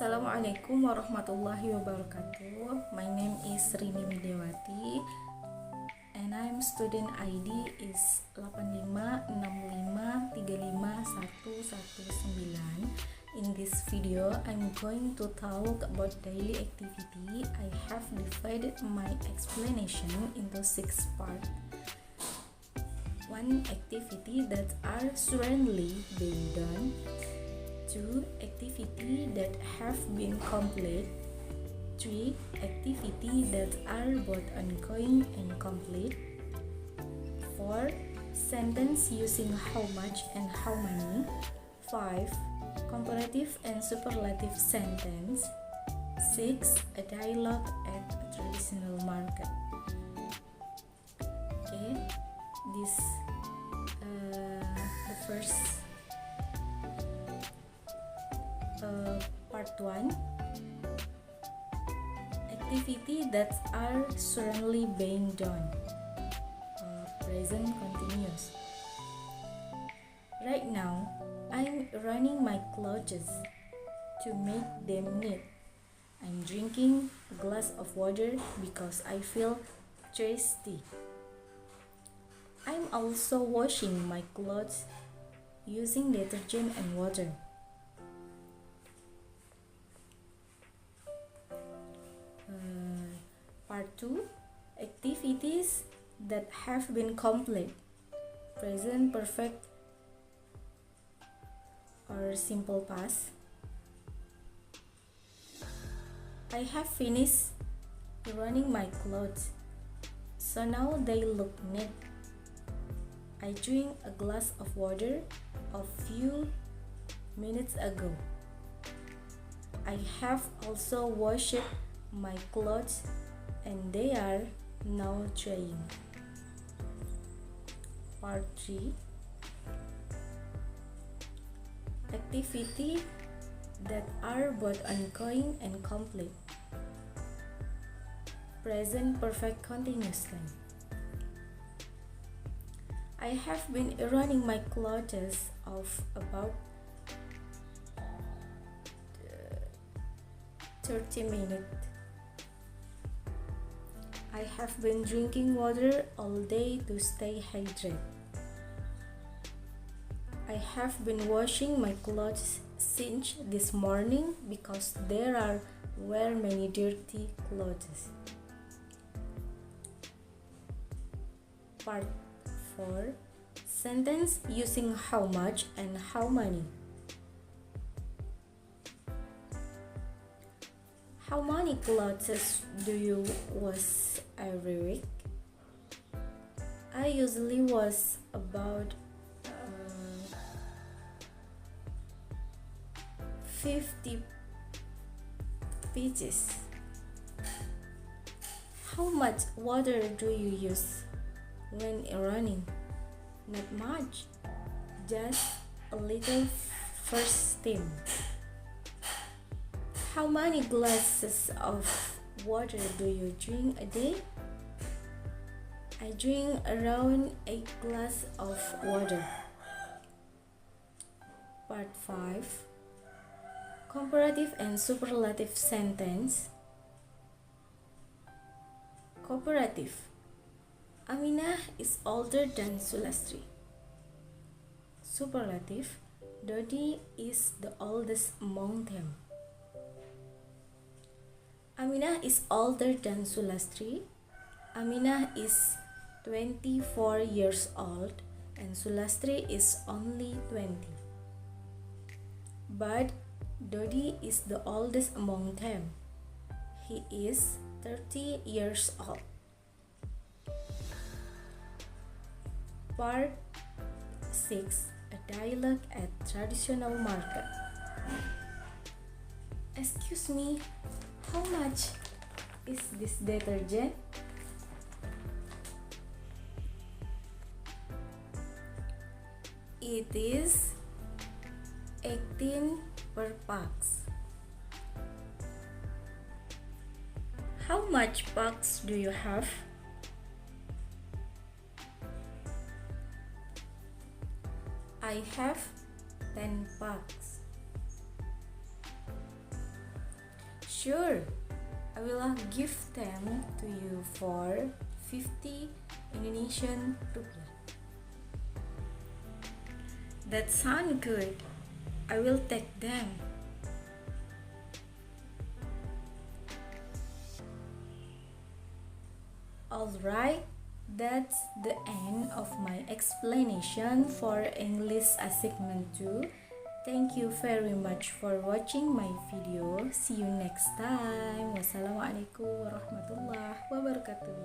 Assalamualaikum warahmatullahi wabarakatuh. My name is Rini Widia Wati and I'm student ID is 856535119. In this video, I'm going to talk about daily activity. I have divided my explanation into 6 parts. 1. Activity that are currently being done. 2. Activity that have been complete. 3. Activity that are both ongoing and complete. 4. Sentence using how much and how many. 5. Comparative and superlative sentence. 6. A dialogue at a traditional market. Okay, this the first part 1. Activity that are currently being done. Present continuous. Right now, I'm running my clothes to make them neat. I'm drinking a glass of water because I feel thirsty. I'm also washing my clothes using detergent and water. Part 2. Activities that have been complete. Present perfect or simple past. I have finished running my clothes, so now they look neat. I drank a glass of water a few minutes ago. I have also washed my clothes and they are now drying. Part 3. Activity that are both ongoing and complete. Present perfect continuous time. I have been running my clothes of about 30 minutes. I have been drinking water all day to stay hydrated. I have been washing my clothes since this morning because there are many dirty clothes. Part 4. Sentence using how much and how many. How many clothes do you wash every week? I usually wash about 50 pieces. How much water do you use when running? Not much, just a little first steam. How many glasses of water do you drink a day? I drink around 8 glasses of water. Part 5. Comparative and superlative sentence. Comparative. Aminah is older than Sulastri. Superlative. Dodi is the oldest among them. Aminah is older than Sulastri. Aminah is 24 years old and Sulastri is only 20. But Dodi is the oldest among them. He is 30 years old. Part 6. A dialogue at traditional market. Excuse me, how much is this detergent? It is 18 per packs. How much packs do you have? I have 10 packs. Sure, I will give them to you for 50 Indonesian rupiah. That sounds good. I will take them. Alright, that's the end of my explanation for English Assignment 2. Thank you very much for watching my video. See you next time. Wassalamualaikum warahmatullahi wabarakatuh.